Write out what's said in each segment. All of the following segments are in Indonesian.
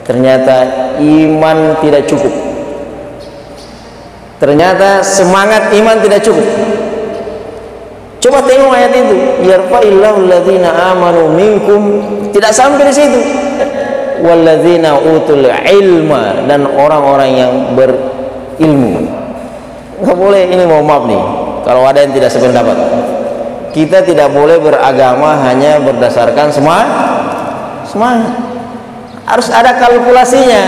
ternyata iman tidak cukup, ternyata semangat iman tidak cukup. Coba tengok ayat itu, yarfa'illahu alladzina amanu minkum, tidak sampai di situ. Walladzina utul ilma, dan orang-orang yang berilmu. Nggak boleh, ini mohon maaf nih, kalau ada yang tidak sependapat, kita tidak boleh beragama hanya berdasarkan semangat. Harus ada kalkulasinya,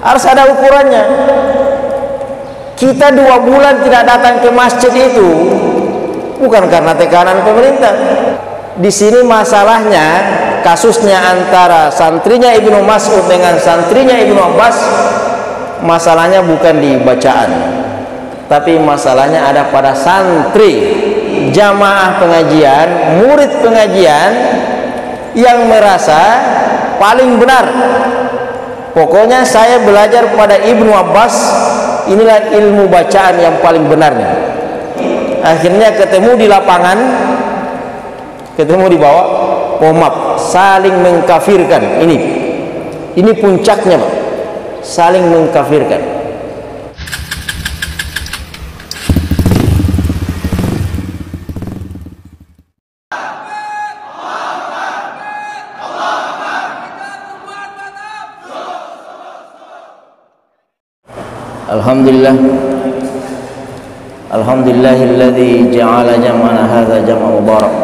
harus ada ukurannya. Kita 2 bulan tidak datang ke masjid itu bukan karena tekanan pemerintah. Di sini masalahnya, kasusnya antara santrinya Ibnu Mas'ud dengan santrinya Ibnu Abbas, masalahnya bukan di bacaan, tapi masalahnya ada pada santri, jamaah pengajian, murid pengajian yang merasa paling benar. Pokoknya saya belajar pada Ibnu Abbas, inilah ilmu bacaan yang paling benarnya. Akhirnya ketemu di lapangan, ketemu di bawah, pomap, saling mengkafirkan. Ini puncaknya, Pak. Saling mengkafirkan. Alhamdulillah, alhamdulillahilladzi ja'ala jam'ana hadza jam'an mubarak,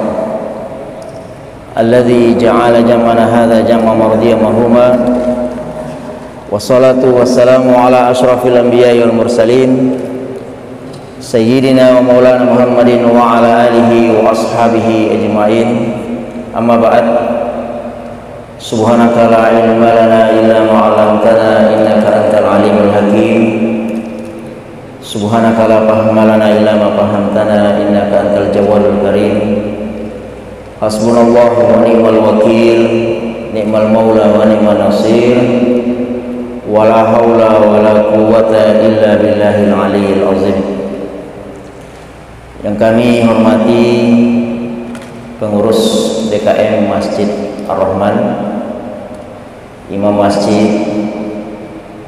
alladzi ja'ala jam'ana hadza jam'an mardiyan marhuma, wassalatu wassalamu ala asyrafil anbiya'i wal mursalin sayyidina wa maulana Muhammadin wa ala alihi wa ashabihi ajma'in. Amma ba'd. Subhanaka la ilma lana illa ma 'allamtana innaka antal alimul hakim. Subhanaka la fahma lana illa ma fahamtana innaka antal jawwadul karim. Hasbunallahu wa ni'mal wakil, ni'mal maula wa ni'mal nasir, wala haula wala quwwata illa billahil aliyyil azim. Yang kami hormati pengurus DKM Masjid Ar-Rahman, imam masjid,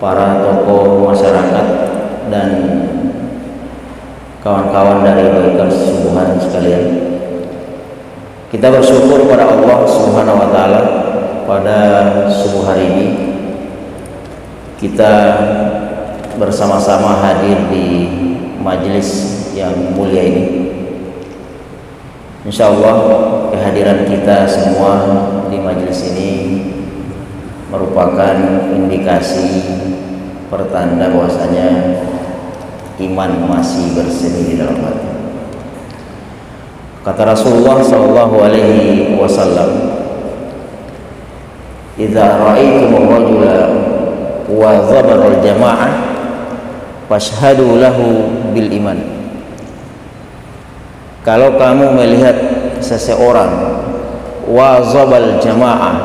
para tokoh masyarakat, dan kawan-kawan dari Baitul Subuhan sekalian. Kita bersyukur pada Allah Subhanahu wa taala pada subuh hari ini kita bersama-sama hadir di majelis yang mulia ini. Insyaallah kehadiran kita semua di majelis ini merupakan indikasi pertanda bahwasanya iman masih bersemi di dalam hati. Kata Rasulullah sallallahu alaihi wasallam, "Idza ra'aitumur rajula wa dhabara al-jama'ah fashhadu lahu bil iman." Kalau kamu melihat seseorang wazabal jamaah,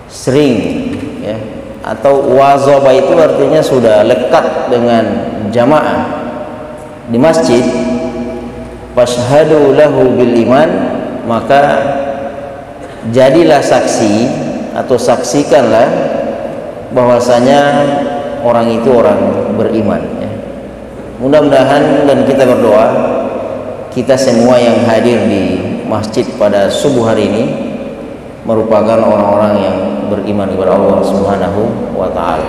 sering ya, atau wazaba itu artinya sudah lekat dengan jamaah di masjid, fashhadu lahu bil iman, maka jadilah saksi atau saksikanlah bahwasanya orang itu orang beriman ya. Mudah-mudahan dan kita berdoa, kita semua yang hadir di masjid pada subuh hari ini merupakan orang-orang yang beriman kepada Allah Subhanahu wa taala.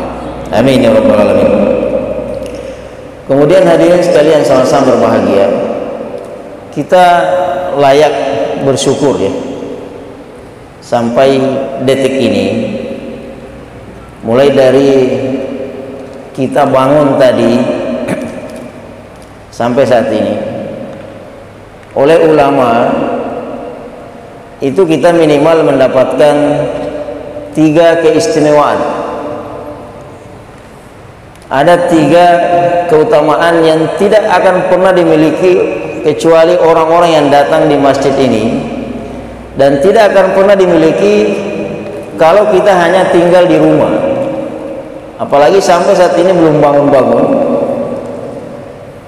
Amin ya rabbal alamin. Kemudian hadirin sekalian sama-sama berbahagia, kita layak bersyukur ya, sampai detik ini, mulai dari kita bangun tadi sampai saat ini, oleh ulama itu kita minimal mendapatkan 3 keistimewaan. Ada 3 keutamaan yang tidak akan pernah dimiliki kecuali orang-orang yang datang di masjid ini, dan tidak akan pernah dimiliki kalau kita hanya tinggal di rumah, apalagi sampai saat ini belum bangun-bangun.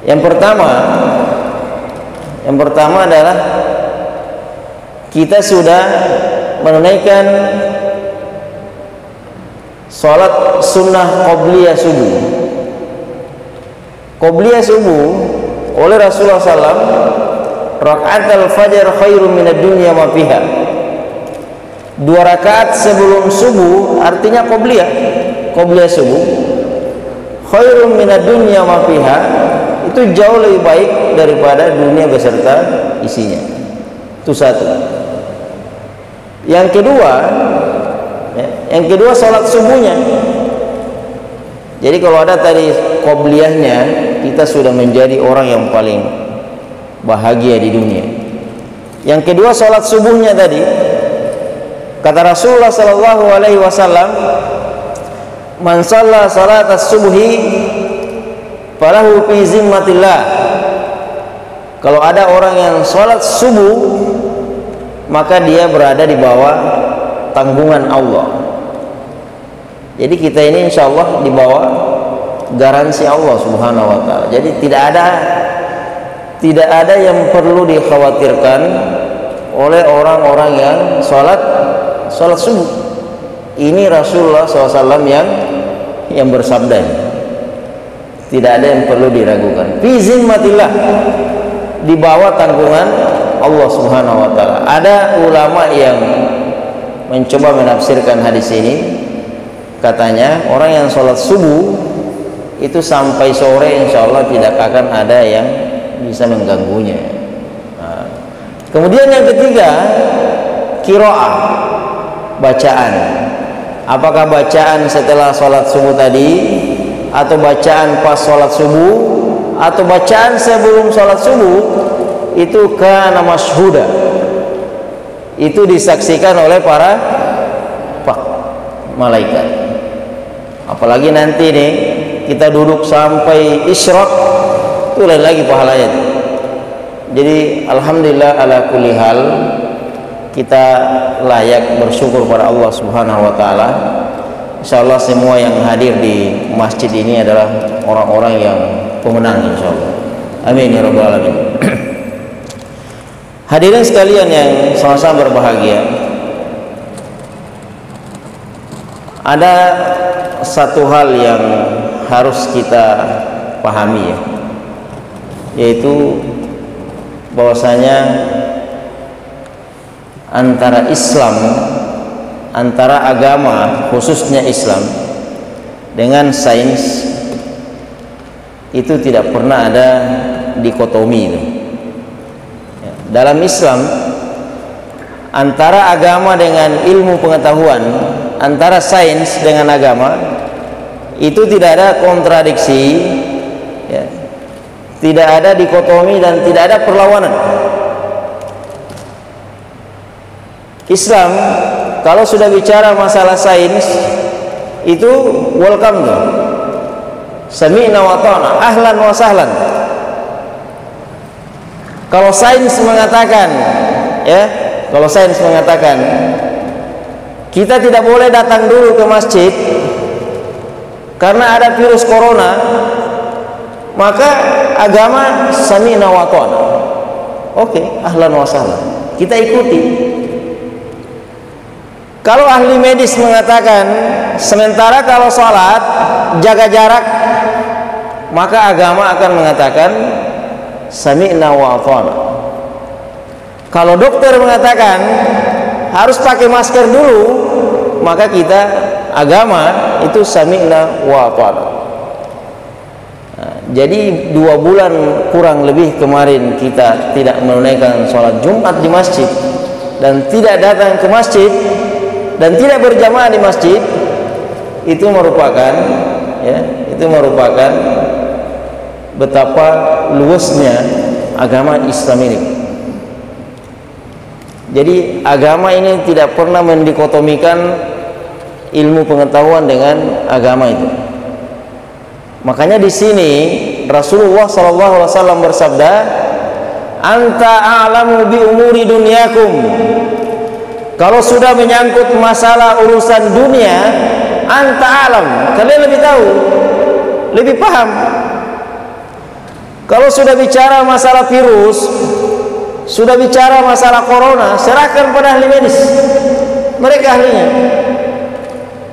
Yang pertama adalah kita sudah menunaikan salat sunnah qobliyah subuh. Qobliyah subuh oleh Rasulullah SAW, rakaat al-fajr khairum minad dunya ma fiha. 2 rakaat sebelum subuh artinya qobliyah subuh. Khairum minad dunya ma fiha, itu jauh lebih baik daripada dunia beserta isinya. Itu satu. Yang kedua salat subuhnya. Jadi kalau ada tadi qobliyahnya, kita sudah menjadi orang yang paling bahagia di dunia. Yang kedua salat subuhnya tadi, kata Rasulullah sallallahu alaihi wasallam, man shalla salat as-subhi falahu fi zimmatillah. Kalau ada orang yang salat subuh, maka dia berada di bawah tanggungan Allah. Jadi kita ini insya Allah di bawah garansi Allah Subhanahu wa ta'ala. Jadi tidak ada yang perlu dikhawatirkan oleh orang-orang yang salat subuh. Ini Rasulullah SAW yang bersabda. Tidak ada yang perlu diragukan. Fi zimmatillah, di bawah tanggungan Allah Subhanahu wa ta'ala. Ada ulama yang mencoba menafsirkan hadis ini, katanya orang yang sholat subuh itu sampai sore insya Allah tidak akan ada yang bisa mengganggunya. Nah, kemudian yang ketiga, qiraah, bacaan. Apakah bacaan setelah sholat subuh tadi, atau bacaan pas sholat subuh, atau bacaan sebelum sholat subuh, itu kana masyhuda, itu disaksikan oleh para malaikat. Apalagi nanti nih kita duduk sampai isyraq, itu lain lagi pahalanya. Jadi alhamdulillah ala kulli hal, kita layak bersyukur pada Allah Subhanahu wa ta'ala. Insyaallah semua yang hadir di masjid ini adalah orang-orang yang pemenang insyaallah. Amin ya rabbal alamin. Hadirin sekalian yang sama-sama berbahagia, ada satu hal yang harus kita pahami, yaitu bahwasanya antara Islam, antara agama khususnya Islam dengan sains itu tidak pernah ada dikotomi. Dalam Islam, antara agama dengan ilmu pengetahuan, antara sains dengan agama, itu tidak ada kontradiksi, ya, tidak ada dikotomi dan tidak ada perlawanan. Islam kalau sudah bicara masalah sains itu welcome tuh, sami'na wa ta'na, ahlan wa sahlan. Kalau sains mengatakan, ya, kalau sains mengatakan kita tidak boleh datang dulu ke masjid karena ada virus corona, maka agama sami'na wa ta'na. Oke, ahlan wa sahlan, kita ikuti. Kalau ahli medis mengatakan sementara kalau sholat jaga jarak, maka agama akan mengatakan sami'na wa ata'na. Kalau dokter mengatakan harus pakai masker dulu, maka kita agama itu sami'na wa ata'na. Nah, jadi 2 bulan kurang lebih kemarin kita tidak menunaikan sholat Jumat di masjid dan tidak datang ke masjid dan tidak berjamaah di masjid, itu merupakan, ya, itu merupakan betapa luasnya agama Islam ini. Jadi agama ini tidak pernah mendikotomikan ilmu pengetahuan dengan agama itu. Makanya di sini Rasulullah SAW bersabda, "Anta a'lamu bi umuri dunyakum." Kalau sudah menyangkut masalah urusan dunia, anta alam, kalian lebih tahu, lebih paham. Kalau sudah bicara masalah virus, sudah bicara masalah corona, serahkan pada ahli medis, mereka ahlinya.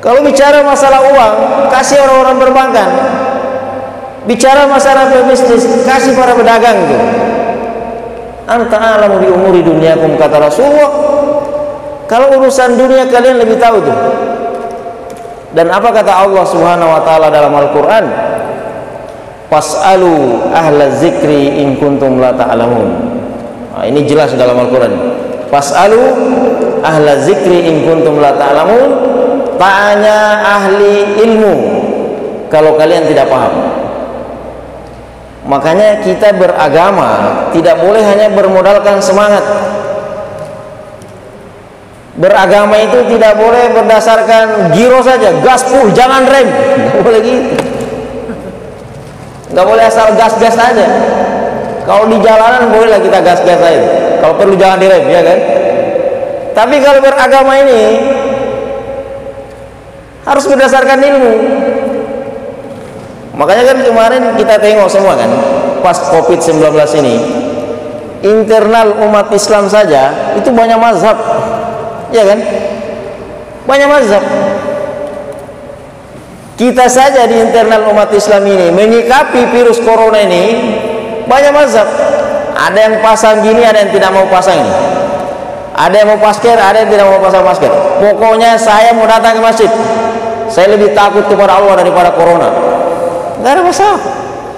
Kalau bicara masalah uang, kasih orang-orang perbankan. Bicara masalah pebisnis, kasih para pedagang itu. Anta a'lamu bi umuri dunyakum, kata Rasulullah. Kalau urusan dunia kalian lebih tahu tuh. Dan apa kata Allah Subhanahu wa taala dalam Al-Qur'an? Fas'alu ahla zikri in kuntum la ta'lamun. Nah, ini jelas dalam Al-Qur'an. Fas'alu ahla zikri in kuntum la ta'lamun. Tanya ahli ilmu kalau kalian tidak paham. Makanya kita beragama tidak boleh hanya bermodalkan semangat. Beragama itu tidak boleh berdasarkan giro saja, gaspul jangan rem, nggak boleh gitu. Nggak boleh asal gas-gas aja. Kalau di jalanan bolehlah kita gas-gas aja. Kalau perlu jangan direm, ya kan? Tapi kalau beragama ini harus berdasarkan ilmu. Makanya kan kemarin kita tengok semua kan, pas COVID-19 ini, internal umat Islam saja itu banyak mazhab, ya kan? Banyak mazhab. Kita saja di internal umat Islam ini menyikapi virus corona ini banyak mazhab. Ada yang pasang gini, ada yang tidak mau pasang ini. Ada yang mau masker, ada yang tidak mau pasang masker. Pokoknya saya mau datang ke masjid. Saya lebih takut kepada Allah daripada corona. Nggak ada masalah.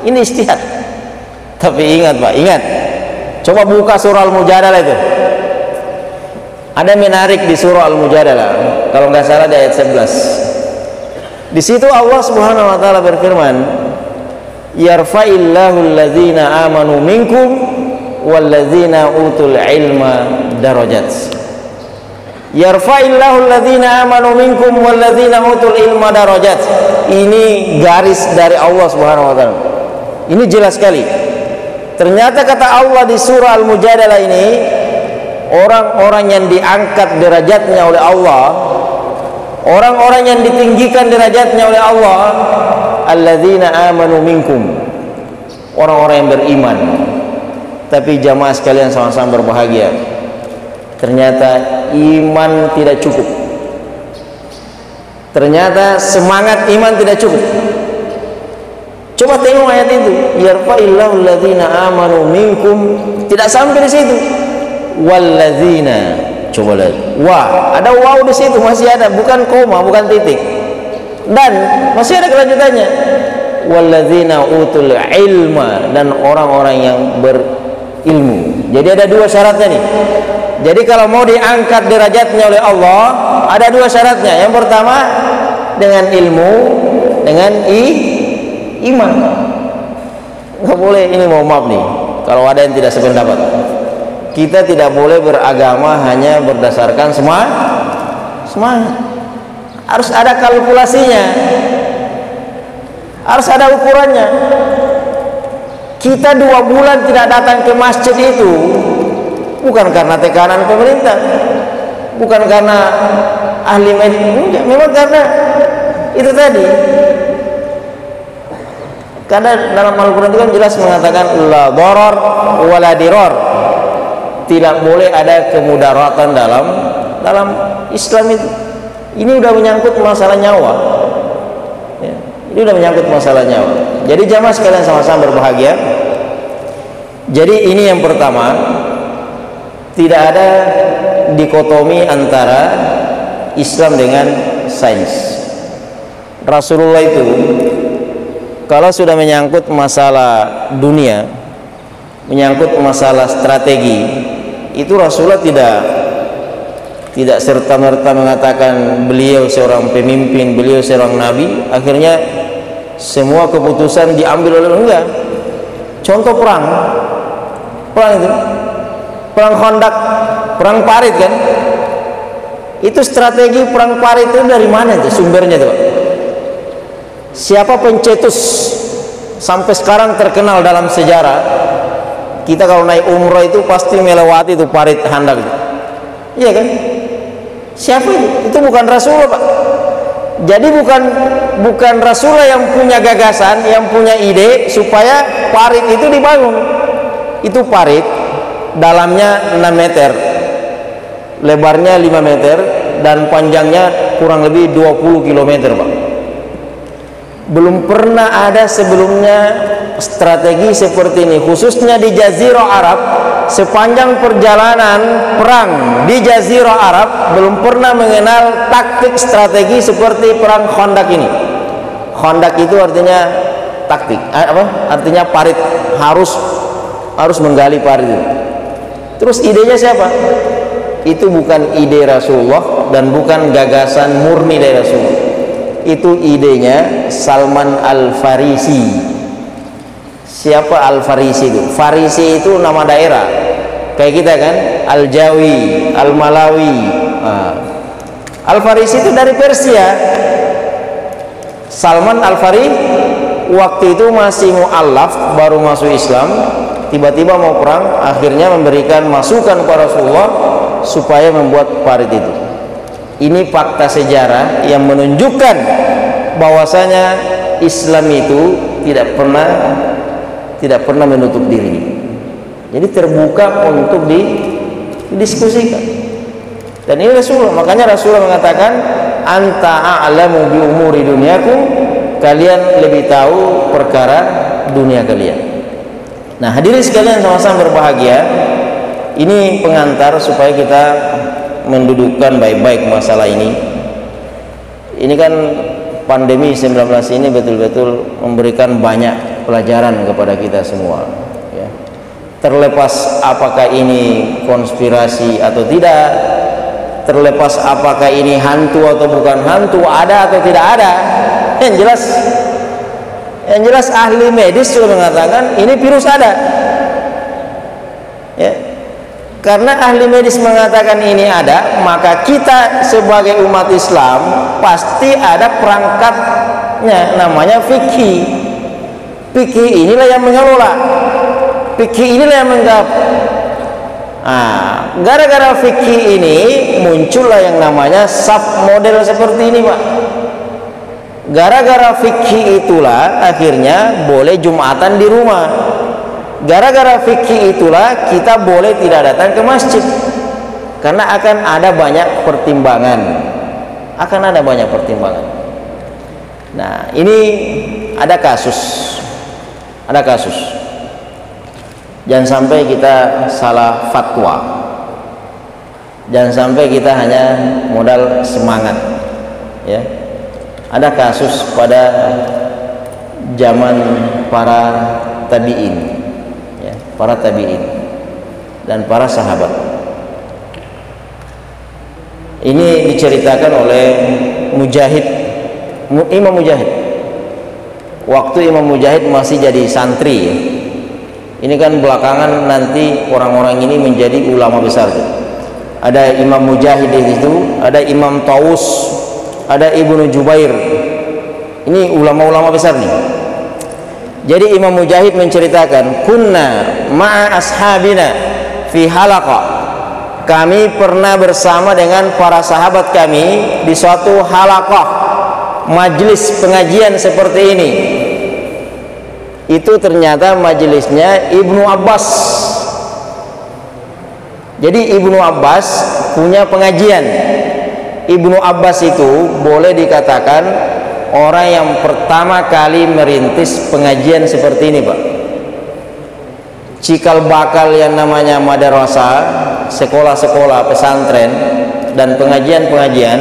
Ini ijtihad. Tapi ingat Pak, ingat. Coba buka surah Al-Mujadalah itu. Ada menarik di surah Al-Mujadalah. Kalau nggak salah di ayat 11. Di situ Allah Subhanahu wa taala berfirman, "Yarfa'illahu alladzina amanu minkum walladzina utul ilma darajat." Yarfa'illahu alladzina amanu minkum walladzina utul ilma darajat. Ini garis dari Allah Subhanahu wa taala. Ini jelas sekali. Ternyata kata Allah di surah Al-Mujadalah ini, orang-orang yang diangkat derajatnya oleh Allah, orang-orang yang ditinggikan derajatnya oleh Allah, alladzina amanu minkum, orang-orang yang beriman. Tapi jamaah sekalian sama-sama berbahagia, ternyata iman tidak cukup. Ternyata semangat iman tidak cukup. Coba tengok ayat itu, yarfa'illahu alladzina amanu minkum, tidak sampai di situ. Walladzina, coba lihat. Wah, ada waw di situ, masih ada, bukan koma, bukan titik. Dan masih ada kelanjutannya. Walladzina utul ilma, dan orang-orang yang berilmu. Jadi ada dua syaratnya nih. Jadi kalau mau diangkat derajatnya oleh Allah, ada dua syaratnya. Yang pertama dengan ilmu, dengan iman. Nggak boleh, ini mau maaf nih, kalau ada yang tidak sependapat. Kita tidak boleh beragama hanya berdasarkan semangat. Harus ada kalkulasinya, harus ada ukurannya. Kita 2 bulan tidak datang ke masjid itu bukan karena tekanan pemerintah, bukan karena ahli medis, memang karena itu tadi. Karena dalam Al-Quran itu kan jelas mengatakan la darar wala dirar, tidak boleh ada kemudaratan dalam Islam itu. Ini udah menyangkut masalah nyawa, ya, ini udah menyangkut masalah nyawa. Jadi jamaah sekalian sama-sama berbahagia. Jadi ini yang pertama, tidak ada dikotomi antara Islam dengan sains. Rasulullah itu kalau sudah menyangkut masalah dunia, menyangkut masalah strategi, itu Rasulullah tidak serta-merta mengatakan beliau seorang pemimpin, beliau seorang nabi, akhirnya semua keputusan diambil oleh, enggak. Contoh perang itu, perang Khandaq, perang Parit kan, itu strategi perang Parit itu dari mana itu sumbernya itu Pak? Siapa pencetus? Sampai sekarang terkenal dalam sejarah. Kita kalau naik umrah itu pasti melewati itu Parit Khandaq itu, iya kan? Siapa itu? Itu bukan Rasulullah Pak. Jadi bukan Rasulullah yang punya gagasan, yang punya ide supaya parit itu dibangun. Itu parit dalamnya 6 meter, lebarnya 5 meter, dan panjangnya kurang lebih 20 km, Pak. Belum pernah ada sebelumnya strategi seperti ini, khususnya di Jazirah Arab. Sepanjang perjalanan perang di Jazirah Arab belum pernah mengenal taktik strategi seperti perang Khandaq ini. Khandaq itu artinya taktik, artinya parit, harus menggali parit itu. Terus idenya siapa? Itu bukan ide Rasulullah dan bukan gagasan murni dari Rasulullah. Itu idenya Salman Al-Farisi. Siapa Al-Farisi itu? Farisi itu nama daerah, kayak kita kan, Al-Jawi, Al-Malawi. Al-Farisi itu dari Persia. Salman Al-Farisi waktu itu masih mu'allaf, baru masuk Islam, tiba-tiba mau perang, akhirnya memberikan masukan kepada Rasulullah supaya membuat parit itu. Ini fakta sejarah yang menunjukkan bahwasanya Islam itu tidak pernah menutup diri. Jadi terbuka untuk didiskusikan. Dan ini Rasulullah, makanya Rasulullah mengatakan, anta a'lamu bi umuri dunyakum, kalian lebih tahu perkara dunia kalian. Nah, hadirin sekalian sama-sama berbahagia. Ini pengantar supaya kita mendudukkan baik-baik masalah ini. Ini kan pandemi 19 ini betul-betul memberikan banyak pelajaran kepada kita semua, ya. Terlepas apakah ini konspirasi atau tidak, terlepas apakah ini hantu atau bukan hantu, ada atau tidak ada, yang jelas ahli medis sudah mengatakan ini virus ada, ya. Karena ahli medis mengatakan ini ada, maka kita sebagai umat Islam pasti ada perangkatnya, namanya fikih. Fikih inilah yang mengelola, fikih inilah yang menggap. Gara-gara fikih ini muncullah yang namanya sub model seperti ini, Pak. Gara-gara fikih itulah akhirnya boleh Jumatan di rumah. Gara-gara fikih itulah kita boleh tidak datang ke masjid, karena akan ada banyak pertimbangan. Nah, ini ada kasus. Jangan sampai kita salah fatwa. Jangan sampai kita hanya modal semangat, ya. Ada kasus pada zaman para tabi'in, ya, para tabi'in dan para sahabat. Ini diceritakan oleh Imam Mujahid. Waktu Imam Mujahid masih jadi santri, ya. Ini kan belakangan nanti orang-orang ini menjadi ulama besar, ya. Ada Imam Mujahid di situ, ada Imam Tawus, ada Ibnu Jubair. Ini ulama-ulama besar nih. Jadi Imam Mujahid menceritakan, kunna ma'a ashabina fi halaqah. Kami pernah bersama dengan para sahabat kami di suatu halaqah, majelis pengajian seperti ini. Itu ternyata majelisnya Ibnu Abbas. Jadi Ibnu Abbas punya pengajian. Ibnu Abbas itu boleh dikatakan orang yang pertama kali merintis pengajian seperti ini, Pak. Cikal bakal yang namanya madrasah, sekolah-sekolah pesantren dan pengajian-pengajian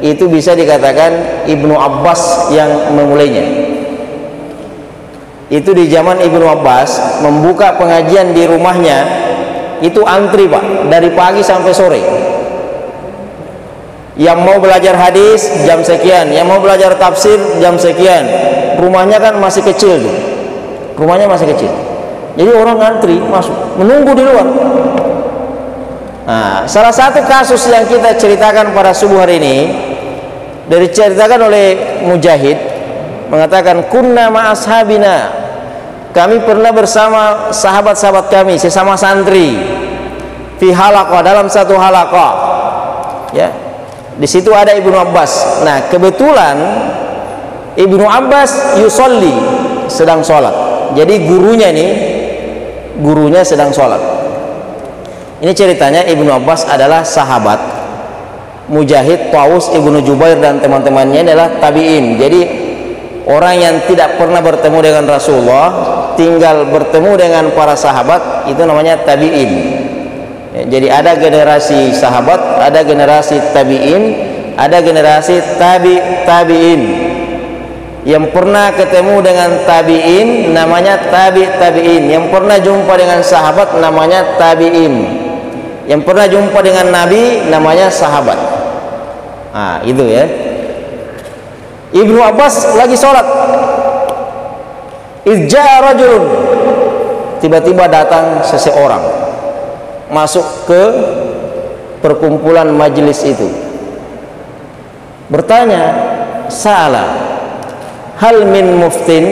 itu bisa dikatakan Ibnu Abbas yang memulainya. Itu di zaman Ibnu Abbas membuka pengajian di rumahnya, itu antri, Pak, dari pagi sampai sore. Yang mau belajar hadis jam sekian, yang mau belajar tafsir jam sekian. Rumahnya kan masih kecil tuh, rumahnya masih kecil. Jadi orang ngantri masuk, menunggu di luar. Nah, salah satu kasus yang kita ceritakan pada subuh hari ini diceritakan oleh Mujahid, mengatakan kunna ma'ashabina, kami pernah bersama sahabat-sahabat kami sesama santri fi halaqah, dalam satu halaqah, ya. Di situ ada Ibnu Abbas. Nah, kebetulan Ibnu Abbas yusolli, sedang sholat. Jadi gurunya sedang sholat. Ini ceritanya Ibnu Abbas adalah sahabat Mujahid, Tawus, Ibnu Jubair dan teman-temannya adalah tabi'in. Jadi orang yang tidak pernah bertemu dengan Rasulullah, tinggal bertemu dengan para sahabat, itu namanya tabi'in. Ya, jadi ada generasi sahabat, ada generasi tabi'in, ada generasi tabi'in. Yang pernah ketemu dengan tabi'in namanya tabi'in. Yang pernah jumpa dengan sahabat namanya tabi'in. Yang pernah jumpa dengan Nabi namanya sahabat. Nah, itu ya. Ibnu Abbas lagi sholat, Idja'a rajulun, tiba-tiba datang seseorang masuk ke perkumpulan majelis itu, bertanya, sa'ala hal min muftin,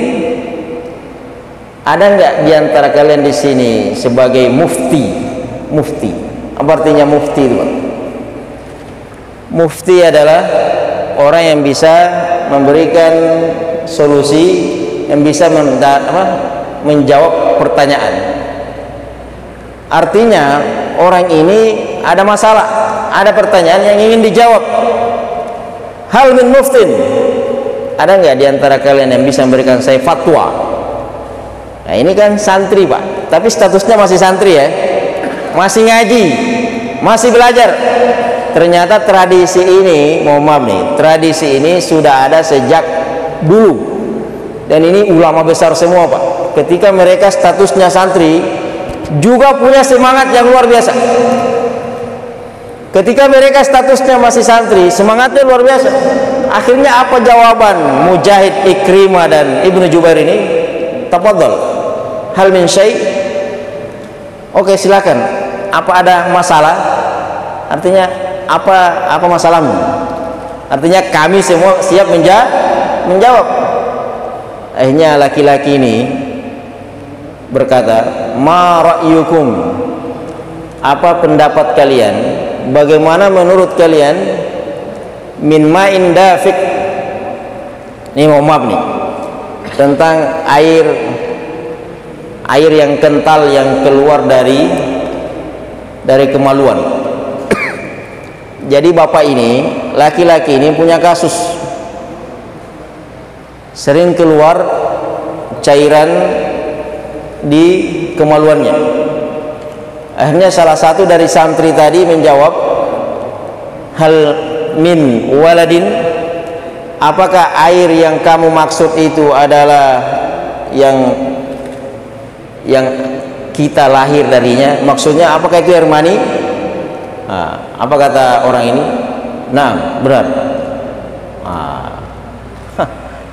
ada nggak diantara kalian di sini sebagai mufti? Mufti, apa artinya mufti itu, Pak? Mufti adalah orang yang bisa memberikan solusi, yang bisa menjawab pertanyaan. Artinya orang ini ada masalah, ada pertanyaan yang ingin dijawab. Hal min muftin, ada nggak diantara kalian yang bisa memberikan saya fatwa? Nah, ini kan santri, Pak, tapi statusnya masih santri ya, masih ngaji, masih belajar. Ternyata tradisi ini, mohon maaf nih, tradisi ini sudah ada sejak dulu, dan ini ulama besar semua, Pak. Ketika mereka statusnya santri juga punya semangat yang luar biasa. Ketika mereka statusnya masih santri, semangatnya luar biasa. Akhirnya apa jawaban Mujahid, Ikrimah dan Ibnu Jubair ini? Tafadhal, hal min syai'? Oke, silakan. Apa ada masalah? Artinya apa masalahmu? Artinya kami semua siap menjawab. Akhirnya laki-laki ini berkata, ma ra'yukum, apa pendapat kalian, bagaimana menurut kalian, min ma'in dafiq, ini mohon maaf nih, tentang air yang kental yang keluar dari kemaluan. Jadi bapak ini, laki-laki ini punya kasus, sering keluar cairan di kemaluannya. Akhirnya salah satu dari santri tadi menjawab, hal min waladin, apakah air yang kamu maksud itu adalah yang kita lahir darinya? Maksudnya apakah itu air mani? Nah, apa kata orang ini? Nah, benar.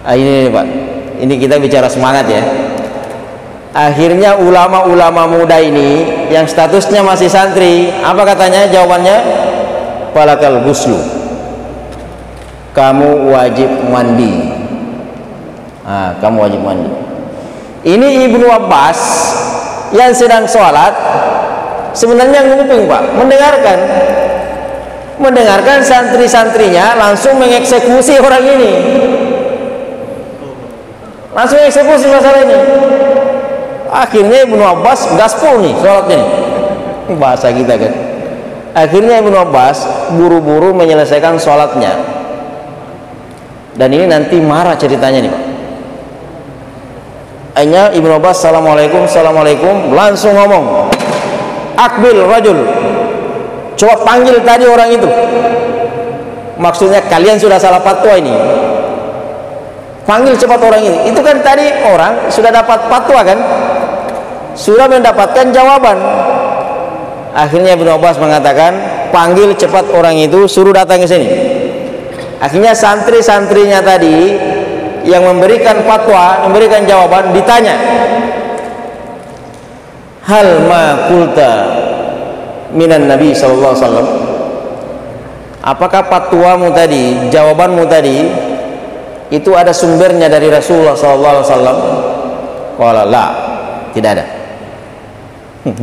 Ini Pak, ini kita bicara semangat ya. Akhirnya ulama-ulama muda ini yang statusnya masih santri, apa katanya jawabannya? Falakal ghuslu, kamu wajib mandi. Kamu wajib mandi. Ini Ibnu Abbas yang sedang sholat, sebenarnya nguping, Pak, mendengarkan santri-santrinya langsung mengeksekusi orang ini, langsung eksekusi masalah ini. Akhirnya Ibnu Abbas gaspol nih sholatnya nih, bahasa kita kan. Akhirnya Ibnu Abbas buru-buru menyelesaikan sholatnya, dan ini nanti marah ceritanya nih, Pak. Akhirnya Ibnu Abbas assalamualaikum, assalamualaikum, langsung ngomong, akbil rajul, coba panggil tadi orang itu. Maksudnya kalian sudah salah fatwa ini, panggil cepat orang ini. Itu kan tadi orang sudah dapat fatwa kan, sudah mendapatkan jawaban. Akhirnya Ibnu Abbas mengatakan, panggil cepat orang itu, suruh datang ke sini. Akhirnya santri-santrinya tadi yang memberikan fatwa, memberikan jawaban, ditanya, hal ma qulta minan Nabi sallallahu alaihi wasallam, apakah fatwamu tadi, jawabanmu tadi itu ada sumbernya dari Rasulullah sallallahu alaihi wasallam? Qala la, tidak ada.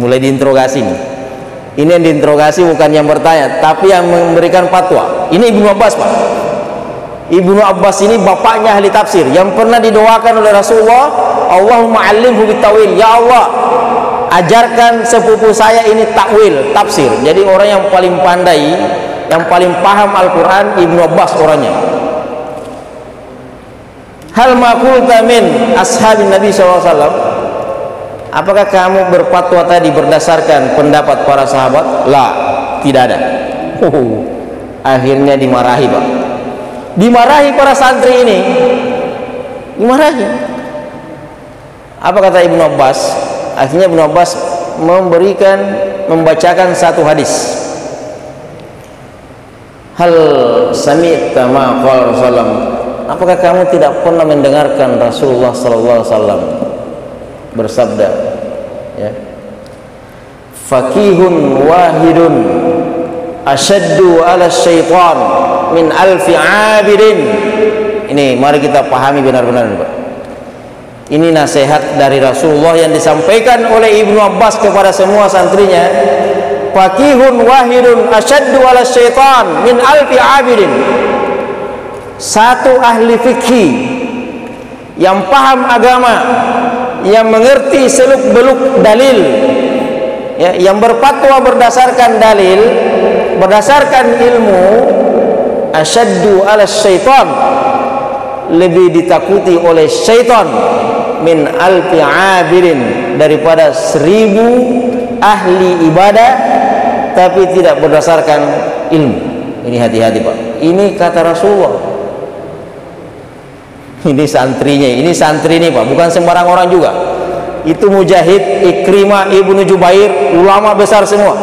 Mulai diinterogasi nih. Ini yang diinterogasi bukan yang bertanya, tapi yang memberikan fatwa. Ini Ibnu Abbas, Pak. Ibnu Abbas ini bapaknya ahli tafsir yang pernah didoakan oleh Rasulullah, Allahumma 'allimhu bitawil, ya Allah, ajarkan sepupu saya ini takwil, tafsir. Jadi orang yang paling pandai yang paling paham Al-Quran Ibnu Abbas orangnya. Hal maqulta min ashabin Nabi SAW, apakah kamu berfatwa tadi berdasarkan pendapat para sahabat? La, tidak ada. Akhirnya dimarahi, Pak. Dimarahi para santri ini, dimarahi. Apa kata Ibnu Abbas? Akhirnya Ibnu Abbas membacakan satu hadis. Hal sami'ta ma qala Rasulullah, apakah kamu tidak pernah mendengarkan Rasulullah sallallahu alaihi wasallam bersabda, ya, faqihun wahidun asyaddu ala syaitan min alfi abidin. Ini mari kita pahami benar-benar, Pak. Ini nasihat dari Rasulullah yang disampaikan oleh Ibnu Abbas kepada semua santrinya. Faqihun wahidun asyaddu ala syaitan min alfi abidin. Satu ahli fikih yang paham agama, yang mengerti seluk-beluk dalil, ya, yang berfatwa berdasarkan dalil, berdasarkan ilmu, asyaddu ala syaitan, lebih ditakuti oleh syaitan min alfi abidin, daripada 1000 ahli ibadah tapi tidak berdasarkan ilmu. Ini hati-hati, Pak. Ini kata Rasulullah. Ini santrinya, ini santri ini, Pak, bukan sembarang orang juga. Itu Mujahid, Ikrimah, Ibnu Jubair, ulama besar semua.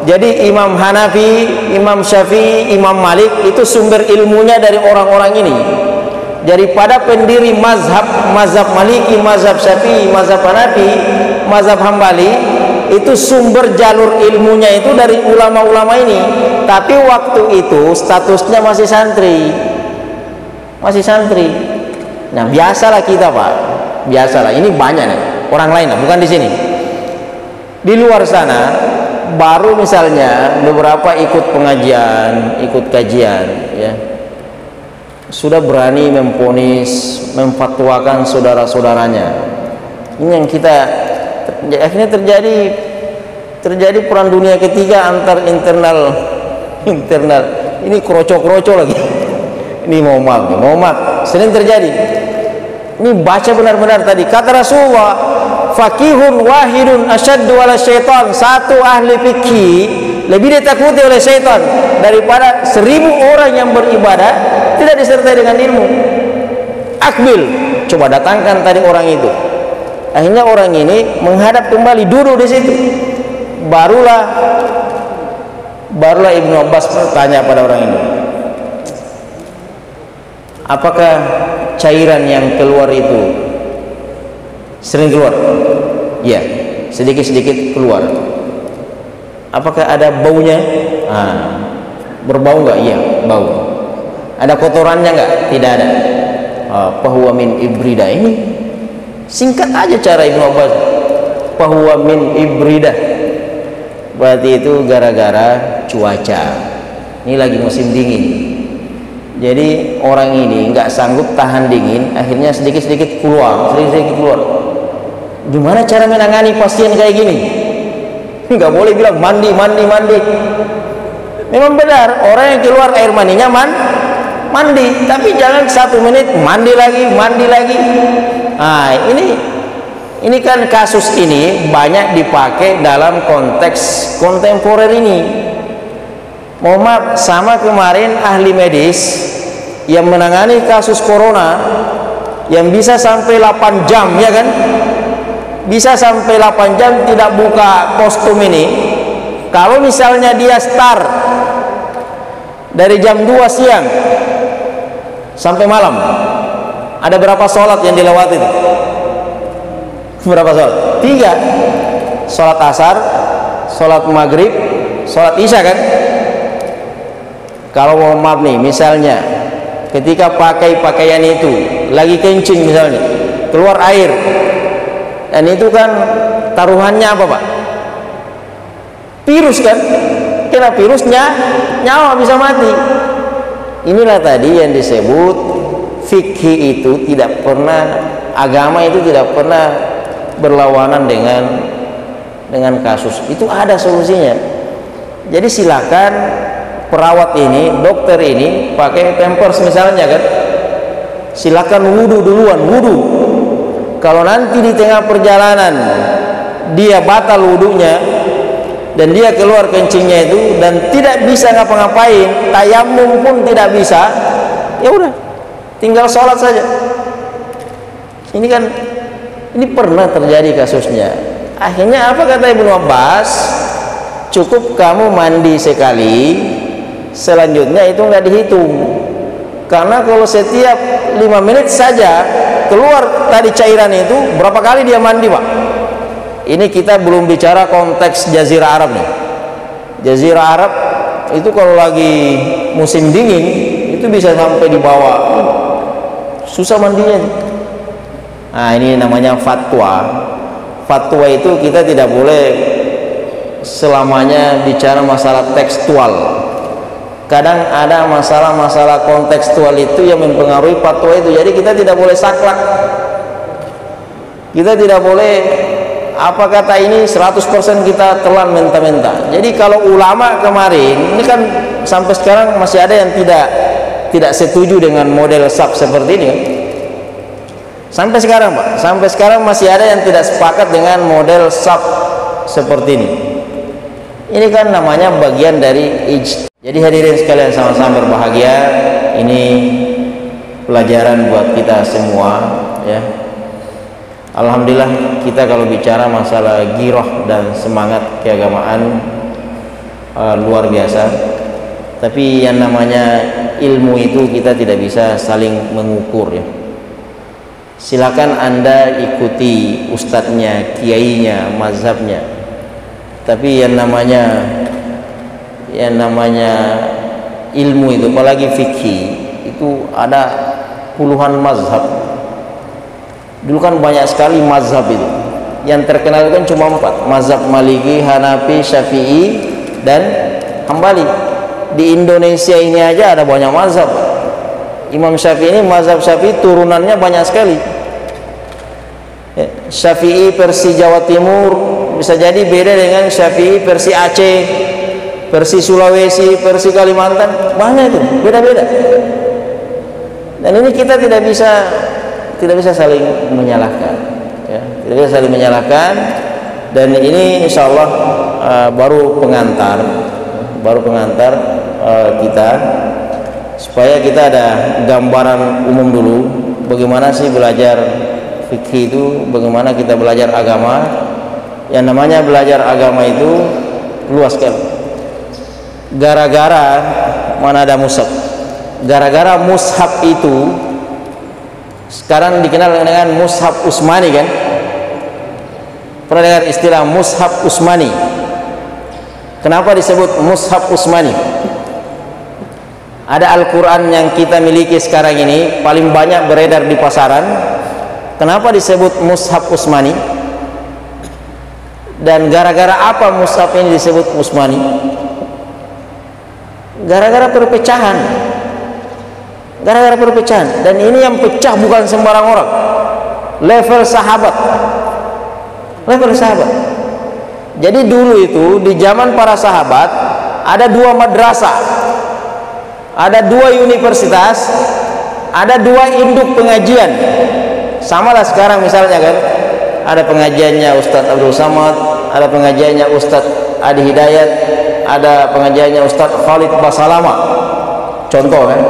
Jadi Imam Hanafi, Imam Syafi'i, Imam Malik itu sumber ilmunya dari orang-orang ini. Daripada pendiri mazhab Maliki, mazhab Syafi'i, mazhab Hanafi, mazhab Hambali, itu sumber jalur ilmunya itu dari ulama-ulama ini. Tapi waktu itu statusnya masih santri, masih santri. Nah, biasalah kita, Pak, biasalah. Ini banyak nih orang lain, bukan di sini. Di luar sana baru misalnya beberapa ikut pengajian, ikut kajian, ya, sudah berani memvonis, memfatwakan saudara-saudaranya. Ini yang kita akhirnya terjadi perang dunia ketiga antar internal. Ini kroco-kroco lagi. Ini mau maaf, sering terjadi. Ini baca benar-benar tadi kata Rasulullah, faqihun wahidun asyaddu ala syaitan, satu ahli fikih lebih ditakuti oleh syaitan daripada 1000 orang yang beribadah tidak disertai dengan ilmu. Akbil, coba datangkan tadi orang itu. Akhirnya orang ini menghadap kembali, duduk di situ. Barulah Ibnu Abbas bertanya pada orang ini, apakah cairan yang keluar itu sering keluar? Ya, sedikit-sedikit keluar. Apakah ada baunya? Berbau enggak? Iya, bau. Ada kotorannya enggak? Tidak ada. Fahuwa min ibridah. Ini singkat aja cara Ibnu Abbas. Fahuwa min ibridah. Berarti itu gara-gara cuaca. Ini lagi musim dingin. Jadi orang ini nggak sanggup tahan dingin, akhirnya sedikit-sedikit keluar, sedikit-sedikit keluar. Gimana cara menangani pasien kayak gini? Nggak boleh bilang mandi. Memang benar, orang yang keluar air maninya mandi, tapi jangan 1 menit mandi lagi. Nah, ini kan kasus ini banyak dipakai dalam konteks kontemporer ini. Mohon maaf, sama kemarin ahli medis yang menangani kasus corona yang bisa sampai 8 jam, ya kan? Bisa sampai 8 jam tidak buka kostum ini. Kalau misalnya dia start dari jam 2 siang sampai malam, ada berapa sholat yang dilewati itu? Berapa sholat? 3. Sholat asar, sholat maghrib, sholat isya, kan? Kalau mau maaf nih, misalnya ketika pakai pakaian itu lagi kencing misalnya, keluar air, dan itu kan taruhannya apa, Pak? Virus, kan? Kena virusnya nyawa bisa mati. Inilah tadi yang disebut fikih itu tidak pernah, agama itu tidak pernah berlawanan dengan kasus. Itu ada solusinya. Jadi silakan perawat ini, dokter ini pakai pampers misalnya kan, silakan wudu duluan, wudu. Kalau nanti di tengah perjalanan dia batal wudunya dan dia keluar kencingnya itu dan tidak bisa ngapa-ngapain, tayamum pun tidak bisa, ya udah, tinggal sholat saja. Ini kan, ini pernah terjadi kasusnya. Akhirnya apa kata Ibnu Abbas? Cukup kamu mandi sekali, selanjutnya itu nggak dihitung. Karena kalau setiap 5 menit saja keluar tadi cairan itu, berapa kali dia mandi, Pak? Ini kita belum bicara konteks Jazirah Arab nih. Jazirah Arab itu kalau lagi musim dingin itu bisa sampai di bawah, susah mandinya. Nah, ini namanya fatwa. Fatwa itu kita tidak boleh selamanya bicara masalah tekstual. Kadang ada masalah-masalah kontekstual itu yang mempengaruhi fatwa itu. Jadi kita tidak boleh saklek. Kita tidak boleh apa kata ini 100% kita telan menta-menta. Jadi kalau ulama kemarin ini kan sampai sekarang masih ada yang tidak setuju dengan model SAP seperti ini kan? Sampai sekarang, Pak, sampai sekarang masih ada yang tidak sepakat dengan model SAP seperti ini. Ini kan namanya bagian dari ijtihad. Jadi hadirin sekalian sama-sama berbahagia, ini pelajaran buat kita semua ya. Alhamdulillah kita kalau bicara masalah giroh dan semangat keagamaan luar biasa. Tapi yang namanya ilmu itu kita tidak bisa saling mengukur ya. Silakan Anda ikuti ustadznya, kiainya, mazhabnya. Tapi yang namanya ilmu itu, apalagi fikih, itu ada puluhan mazhab. Dulu kan banyak sekali mazhab itu. Yang terkenal kan cuma 4, mazhab Maliki, Hanafi, Syafi'i, dan Hambali. Di Indonesia ini aja ada banyak mazhab. Imam Syafi'i ini, mazhab Syafi'i turunannya banyak sekali. Syafi'i versi Jawa Timur bisa jadi beda dengan Syafi'i versi Aceh, versi Sulawesi, versi Kalimantan, banyak itu, beda-beda. Dan ini kita tidak bisa saling menyalahkan ya, tidak bisa saling menyalahkan. Dan ini insya Allah baru pengantar kita supaya kita ada gambaran umum dulu bagaimana sih belajar fikih itu, bagaimana kita belajar agama. Yang namanya belajar agama itu luas sekali. Gara-gara mana ada mushaf, gara-gara mushaf itu sekarang dikenal dengan mushaf Utsmani kan? Pernah dengar istilah mushaf Utsmani? Kenapa disebut mushaf Utsmani? Ada Al-Quran yang kita miliki sekarang ini paling banyak beredar di pasaran. Kenapa disebut mushaf Utsmani? Dan gara-gara apa mushaf ini disebut Utsmani? Gara-gara perpecahan. Gara-gara perpecahan. Dan ini yang pecah bukan sembarang orang, level sahabat. Jadi dulu itu di zaman para sahabat ada 2 madrasah, ada 2 universitas, ada 2 induk pengajian. Sama lah sekarang misalnya kan, ada pengajiannya Ustadz Abdul Samad, ada pengajiannya Ustadz Adi Hidayat, ada pengajiannya Ustadz Khalid Basalama. Contoh kan,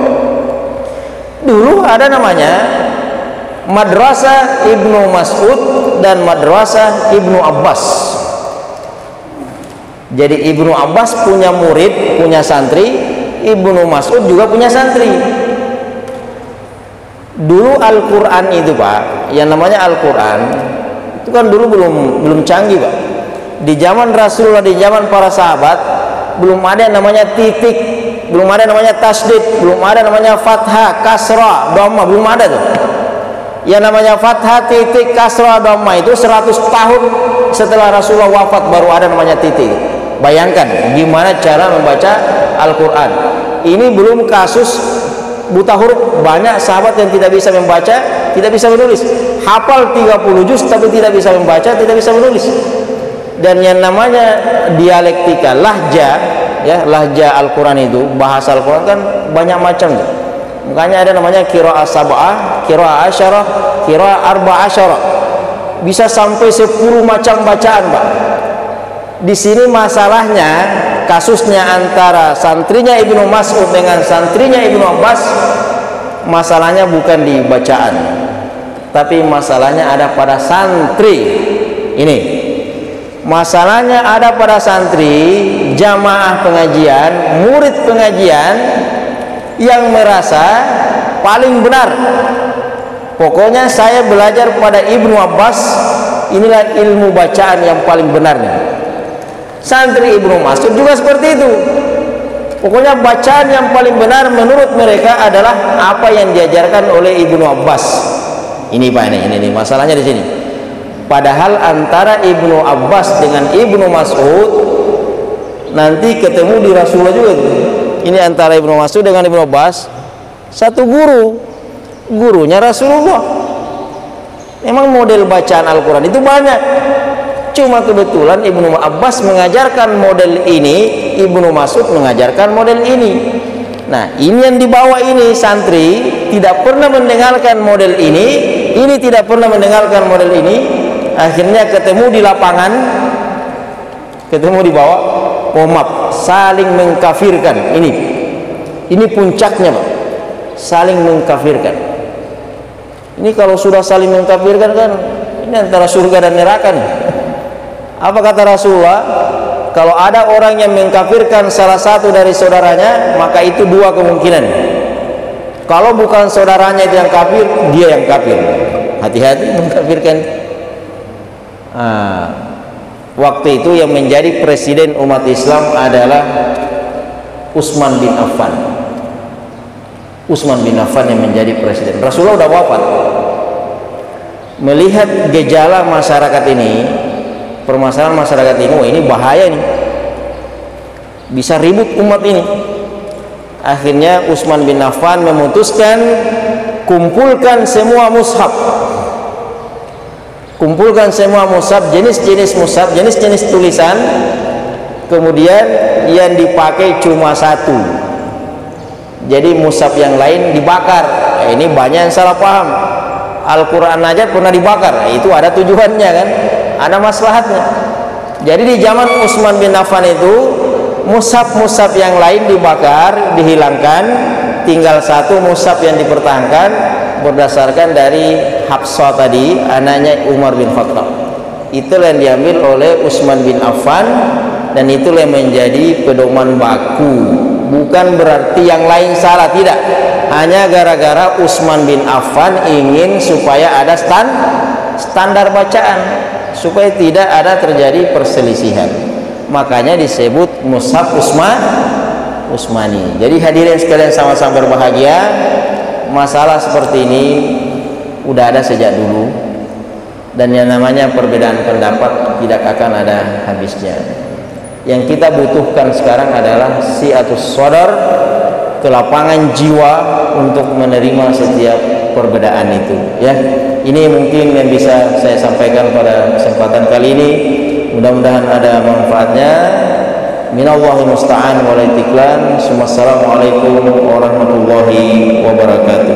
dulu ada namanya Madrasah Ibnu Mas'ud dan Madrasah Ibnu Abbas. Jadi Ibnu Abbas punya murid, punya santri, Ibnu Mas'ud juga punya santri. Dulu Al-Quran itu, Pak, yang namanya Al-Quran itu kan dulu belum canggih, Pak. Di zaman Rasulullah, di zaman para sahabat, belum ada yang namanya titik, belum ada yang namanya tasdid, belum ada yang namanya fathah, kasrah, dhamma, belum ada tuh. Yang namanya fathah, titik, kasrah, dhamma itu 100 tahun setelah Rasulullah wafat baru ada namanya titik. Bayangkan gimana cara membaca Al-Quran. Ini belum kasus buta huruf, banyak sahabat yang tidak bisa membaca, tidak bisa menulis, hafal 30 juz tapi tidak bisa membaca, tidak bisa menulis. Dan yang namanya dialektika, lahja, ya, lahja Al-Quran itu, bahasa Al-Quran kan banyak macam tuh. Makanya ada namanya qiraah sab'ah, qiraah asyarah, qiraah arba asyarah. Bisa sampai 10 macam bacaan, Pak. Di sini masalahnya, kasusnya antara santrinya Ibnu Mas'ud dengan santrinya Ibnu Abbas, masalahnya bukan di bacaan, tapi masalahnya ada pada santri. Ini masalahnya ada pada santri, jamaah pengajian, murid pengajian yang merasa paling benar. Pokoknya saya belajar pada Ibnu Abbas, inilah ilmu bacaan yang paling benarnya. Santri Ibnu Mas'ud juga seperti itu. Pokoknya bacaan yang paling benar menurut mereka adalah apa yang diajarkan oleh Ibnu Abbas. Ini Pak, ini masalahnya di sini. Padahal antara Ibnu Abbas dengan Ibnu Mas'ud nanti ketemu di Rasulullah juga. Ini antara Ibnu Mas'ud dengan Ibnu Abbas satu guru, gurunya Rasulullah. Memang model bacaan Al-Quran itu banyak, cuma kebetulan Ibnu Abbas mengajarkan model ini, Ibnu Mas'ud mengajarkan model ini. Nah, ini yang dibawa ini santri tidak pernah mendengarkan model ini tidak pernah mendengarkan model ini. Akhirnya ketemu di lapangan, ketemu di bawah, saling mengkafirkan. Ini puncaknya, Pak. Saling mengkafirkan. Ini kalau sudah saling mengkafirkan kan, ini antara surga dan neraka nih. Apa kata Rasulullah? Kalau ada orang yang mengkafirkan salah satu dari saudaranya, maka itu dua kemungkinan. Kalau bukan saudaranya itu yang kafir, dia yang kafir. Hati-hati mengkafirkan. Waktu itu yang menjadi presiden umat Islam adalah Utsman bin Affan. Utsman bin Affan yang menjadi presiden. Rasulullah sudah wafat. Melihat gejala masyarakat ini, permasalahan masyarakat ini, ini bahaya nih, bisa ribut umat ini. Akhirnya Utsman bin Affan memutuskan, kumpulkan semua mushaf, kumpulkan semua mushaf, jenis-jenis mushaf, jenis-jenis tulisan, kemudian yang dipakai cuma satu. Jadi mushaf yang lain dibakar. Ini banyak yang salah paham. Al-Quran aja pernah dibakar. Itu ada tujuannya kan, ada maslahatnya. Jadi di zaman Utsman bin Affan itu mushaf-mushaf yang lain dibakar, dihilangkan, tinggal satu mushaf yang dipertahankan berdasarkan dari Hafsah tadi, anaknya Umar bin Khattab. Itulah yang diambil oleh Utsman bin Affan, dan itulah yang menjadi pedoman baku. Bukan berarti yang lain salah, tidak. Hanya gara-gara Utsman bin Affan ingin supaya ada standar bacaan, supaya tidak ada terjadi perselisihan. Makanya disebut mushaf Utsmani. Jadi hadirin sekalian sama-sama berbahagia, masalah seperti ini udah ada sejak dulu, dan yang namanya perbedaan pendapat tidak akan ada habisnya. Yang kita butuhkan sekarang adalah si'atus shadar, kelapangan jiwa untuk menerima setiap perbedaan itu, ya. Ini mungkin yang bisa saya sampaikan pada kesempatan kali ini. Mudah-mudahan ada manfaatnya. Minallahi musta'an wal istiqlan. Assalamualaikum warahmatullahi wabarakatuh.